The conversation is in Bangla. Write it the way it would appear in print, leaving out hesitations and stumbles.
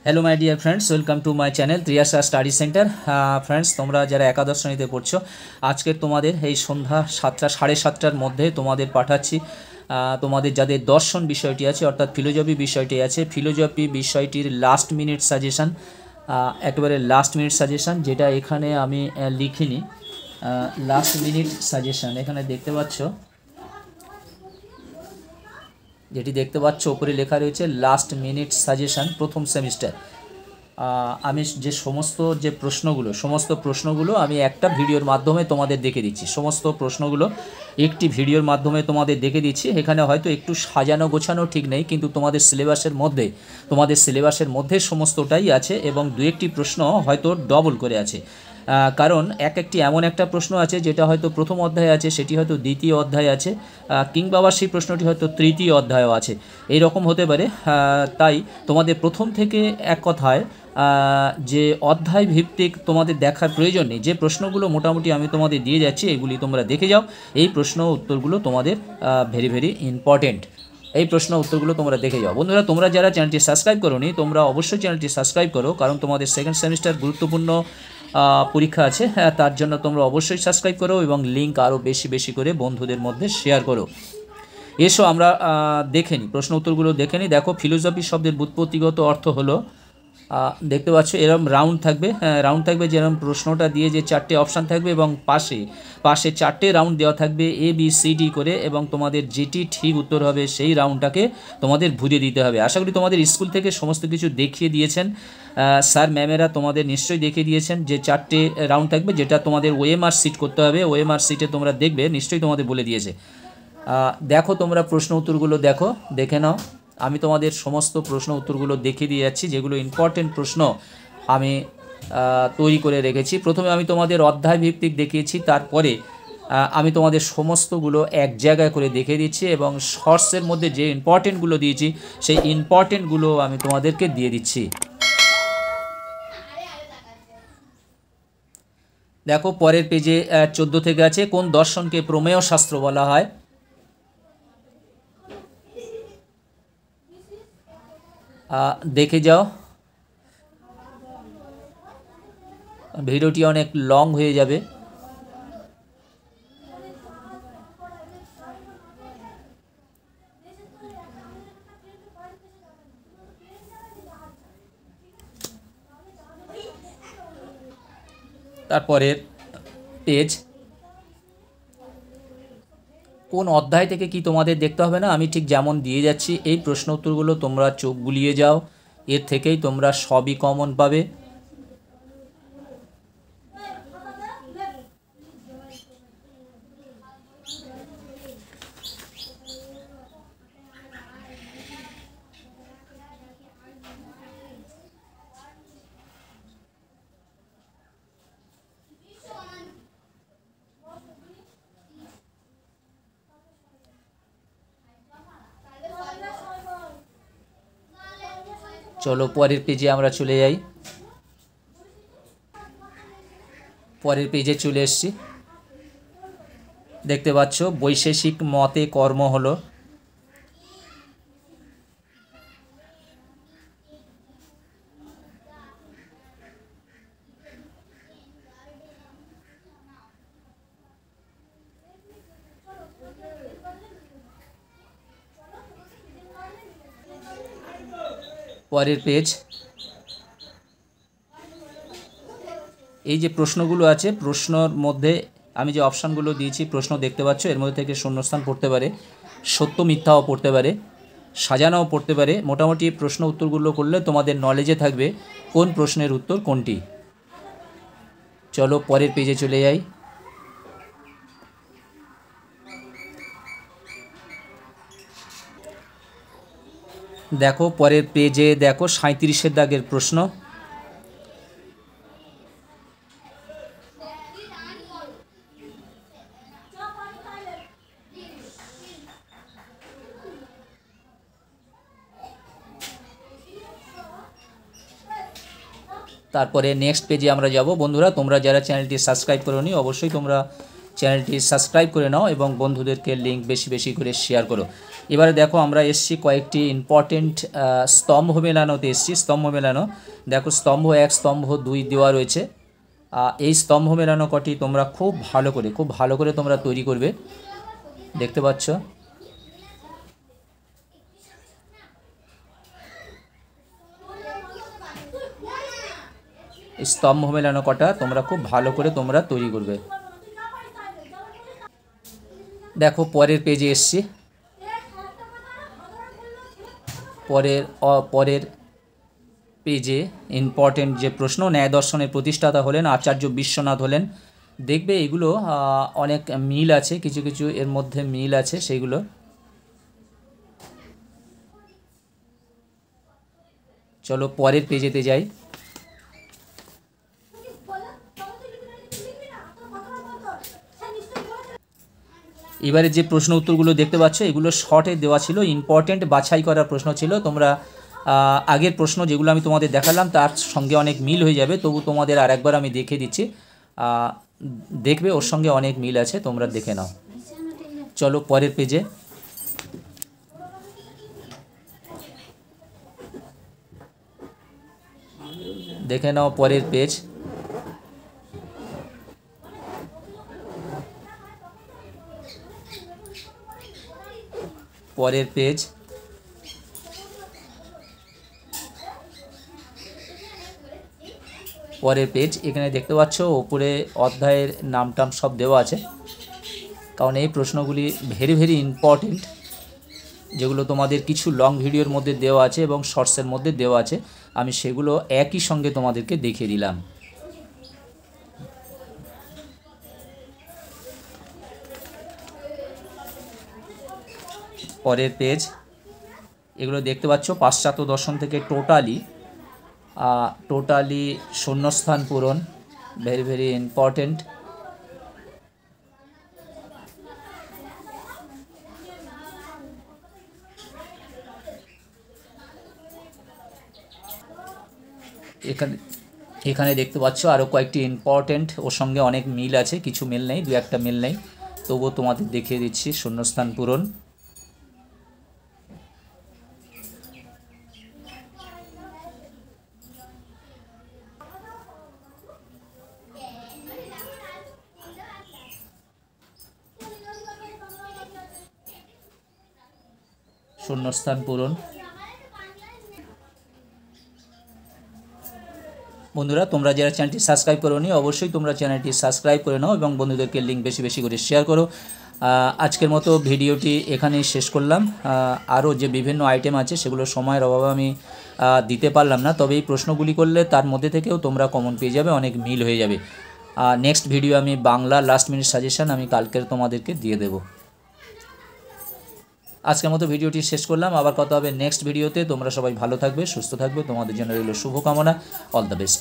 Hello my dear friends, welcome to my channel Triyasha study centre. Friends তোমরা যারা একাদশ শ্রেণীতে পড়ছো, আজকে তোমাদের এই সন্ধ্যা 7টা সাড়ে 7টার মধ্যে তোমাদের পাঠাচ্ছি তোমাদের যাদের দর্শন বিষয়টি আছে অর্থাৎ ফিলোজফি বিষয়টি আছে, ফিলোজফি বিষয়টির লাস্ট মিনিট সাজেশন, একেবারে লাস্ট মিনিট সাজেশন, যেটা এখানে আমি লিখিনি। লাস্ট মিনিট সাজেশন এখানে দেখতে পাচ্ছ, যেটি দেখতে পাচ্ছ উপরে লেখা রয়েছে লাস্ট মিনিট সাজেশন প্রথম সেমিস্টার। আমি যে সমস্ত প্রশ্নগুলো আমি একটা ভিডিওর মাধ্যমে তোমাদের দেখে দিচ্ছি। সমস্ত প্রশ্নগুলো একটি ভিডিওর মাধ্যমে তোমাদের দেখে দিচ্ছি। এখানে হয়তো একটু সাজানো গোছানো ঠিক নেই, কিন্তু তোমাদের সিলেবাসের মধ্যে সমস্তটাই আছে এবং দু একটি প্রশ্ন হয়তো ডবল করে আছে। কারণ একটি এমন একটা প্রশ্ন আছে যেটা হয়তো প্রথম অধ্যায়ে আছে, সেটি হয়তো দ্বিতীয় অধ্যায়ে আছে, কিংবা সেই প্রশ্নটি হয়তো তৃতীয় অধ্যায়েও আছে, এই রকম হতে পারে। তাই তোমাদের প্রথম থেকে এক কথায় যে অধ্যায় ভিত্তিক তোমাদের দেখার প্রয়োজন নেই। যে প্রশ্নগুলো মোটামুটি আমি তোমাদের দিয়ে যাচ্ছি এগুলি তোমরা দেখে যাও। এই প্রশ্ন উত্তরগুলো তোমাদের ভেরি ভেরি ইম্পর্টেন্ট। এই প্রশ্ন উত্তরগুলো তোমরা দেখে যাও। বন্ধুরা, তোমরা যারা চ্যানেলটি সাবস্ক্রাইব করোনি তোমরা অবশ্যই চ্যানেলটি সাবস্ক্রাইব করো, কারণ তোমাদের সেকেন্ড সেমিস্টার গুরুত্বপূর্ণ পরীক্ষা আছে। তার জন্য তোমরা অবশ্যই সাবস্ক্রাইব করো এবং লিঙ্ক আরও বেশি বেশি করে বন্ধুদের মধ্যে শেয়ার করো। এসো আমরা দেখে নিই, প্রশ্ন উত্তরগুলো দেখে নিই। দেখো, ফিলোসফি শব্দের ব্যুৎপত্তিগত অর্থ হলো, দেখতে পাচ্ছ এরকম রাউন্ড থাকবে যেরকম প্রশ্নটা দিয়ে যে চারটে অপশান থাকবে এবং পাশে চারটে রাউন্ড দেওয়া থাকবে এ বি সি ডি করে, এবং তোমাদের যেটি ঠিক উত্তর হবে সেই রাউন্ডটাকে তোমাদের ভুজে দিতে হবে। আশা করি তোমাদের স্কুল থেকে সমস্ত কিছু দেখিয়ে দিয়েছেন, স্যার ম্যামেরা তোমাদের নিশ্চয়ই দেখিয়ে দিয়েছেন যে চারটে রাউন্ড থাকবে, যেটা তোমাদের ওএমআর সিট করতে হবে। ওএমআর সিটে তোমরা দেখবে নিশ্চয়ই তোমাদের বলে দিয়েছে। দেখো তোমরা প্রশ্ন উত্তরগুলো দেখে নাও। আমি তোমাদের সমস্ত প্রশ্ন উত্তরগুলো দেখিয়ে দিয়ে যাচ্ছি, যেগুলো ইম্পর্টেন্ট প্রশ্ন আমি তৈরি করে রেখেছি। প্রথমে আমি তোমাদের অধ্যায় ভিত্তিক দেখিয়েছি, তারপরে আমি তোমাদের সমস্তগুলো এক জায়গায় করে দেখিয়ে দিচ্ছি এবং শর্টসের মধ্যে যে ইম্পর্টেন্টগুলো দিয়েছি সেই ইম্পর্টেন্টগুলো আমি তোমাদেরকে দিয়ে দিচ্ছি। দেখো পরের পেজে 14 থেকে আছে, কোন দর্শনকে প্রমেয় শাস্ত্র বলা হয়? দেখে যাও, ভিডিওটি অনেক লং হয়ে যাবে। তারপরের পেজ, কোন অধ্যায় থেকে কি তোমাদের দেখতে হবে না, আমি ঠিক যেমন দিয়ে যাচ্ছি এই প্রশ্ন উত্তরগুলো তোমরা চোখ বুলিয়ে যাও, এর থেকেই তোমরা সবই কমন পাবে। চলো পরের পেজে আমরা চলে যাই। পরের পেজে চলে এসেছি, দেখতে পাচ্ছ বৈশেষিক মতে কর্ম হলো। পরের পেজ, এই যে প্রশ্নগুলো আছে প্রশ্নর মধ্যে আমি যে অপশানগুলো দিয়েছি, প্রশ্ন দেখতে পাচ্ছ, এর মধ্যে থেকে শূন্যস্থান পড়তে পারে, সত্য মিথ্যাও পড়তে পারে, সাজানোও পড়তে পারে। মোটামুটি প্রশ্ন উত্তরগুলো করলে তোমাদের নলেজে থাকবে কোন প্রশ্নের উত্তর কোনটি। চলো পরের পেজে চলে যাই। দেখো পরের পেজে, দেখো 37 দাগের প্রশ্ন। তারপরে নেক্সট পেজে আমরা যাব। বন্ধুরা, তোমরা যারা চ্যানেলটি সাবস্ক্রাইব করোনি অবশ্যই তোমরা চ্যানেলটি সাবস্ক্রাইব করে নাও এবং বন্ধুদেরকে লিঙ্ক বেশি বেশি করে শেয়ার করো। এবারে দেখো আমরা এসছি কয়েকটি ইম্পর্টেন্ট স্তম্ভ মেলানোতে এসছি। স্তম্ভ মেলানো, দেখো স্তম্ভ 1 স্তম্ভ 2 দেওয়া রয়েছে। এই স্তম্ভ মেলানো কটি তোমরা খুব ভালো করে তোমরা তৈরি করবে। দেখতে পাচ্ছ স্তম্ভ মেলানো কটা তোমরা খুব ভালো করে তোমরা তৈরি করবে। দেখো পরের পেজে এসছি। পরের পেজে ইম্পর্টেন্ট যে প্রশ্ন, ন্যায় দর্শনের প্রতিষ্ঠাতা হলেন আচার্য বিশ্বনাথ হলেন। দেখবে এগুলো অনেক মিল আছে, কিছু কিছু এর মধ্যে মিল আছে সেইগুলো। চলো পরের পেজেতে যাই। এবারে যে প্রশ্ন উত্তরগুলো দেখতে পাচ্ছ এগুলো শর্টে দেওয়া ছিল, ইম্পর্টেন্ট বাছাই করা প্রশ্ন ছিল। তোমরা আগের প্রশ্ন যেগুলো আমি তোমাদের দেখালাম তার সঙ্গে অনেক মিল হয়ে যাবে, তবু তোমাদের আর একবার আমি দেখিয়ে দিচ্ছি। দেখবে ওর সঙ্গে অনেক মিল আছে, তোমরা দেখে নাও। চলো পরের পেজে। দেখে নাও পরের পেজ। পরের পেজ এখানে দেখতে পাচ্ছ ওপরে অধ্যায়ের নামটাম সব দেওয়া আছে, কারণ এই প্রশ্নগুলি ভেরি ইম্পর্টেন্ট, যেগুলো তোমাদের কিছু লং ভিডিওর মধ্যে দেওয়া আছে এবং শর্টসের মধ্যে দেওয়া আছে। আমি সেগুলো একই সঙ্গে তোমাদেরকে দেখিয়ে দিলাম। পরের পেজ এগুলো দেখতে পাচ্ছ পাশ্চাত্য দর্শন থেকে টোটালি শূন্যস্থান পূরণ, ভেরি ইম্পর্টেন্ট। এখানে দেখতে পাচ্ছ আরও কয়েকটি ইম্পর্টেন্ট, ওর সঙ্গে অনেক মিল আছে, কিছু মিল নেই, 2-1টা মিল নেই, তবুও তোমাদের দেখিয়ে দিচ্ছি। শূন্যস্থান পূরণ, শূন্যস্থান পূরণ। বন্ধুরা তোমরা যারা চ্যানেলটি সাবস্ক্রাইব করোনি অবশ্যই তোমরা চ্যানেলটি সাবস্ক্রাইব করে নাও এবং বন্ধুদেরকে লিঙ্ক বেশি বেশি করে শেয়ার করো। আজকের মতো ভিডিওটি এখানেই শেষ করলাম। আরও যে বিভিন্ন আইটেম আছে সেগুলো সময়ের অভাবে আমি দিতে পারলাম না, তবে এই প্রশ্নগুলি করলে তার মধ্যে থেকেও তোমরা কমন পেয়ে যাবে, অনেক মিল হয়ে যাবে। নেক্সট ভিডিও আমি বাংলা লাস্ট মিনিট সাজেশন আমি কালকের তোমাদেরকে দিয়ে দেব। আজকের মতো ভিডিওটি শেষ করলাম, আবার কথা হবে নেক্সট ভিডিওতে। তোমরা সবাই ভালো থাকবে, সুস্থ থাকবে, তোমাদের জন্য রইল শুভকামনা। All the best.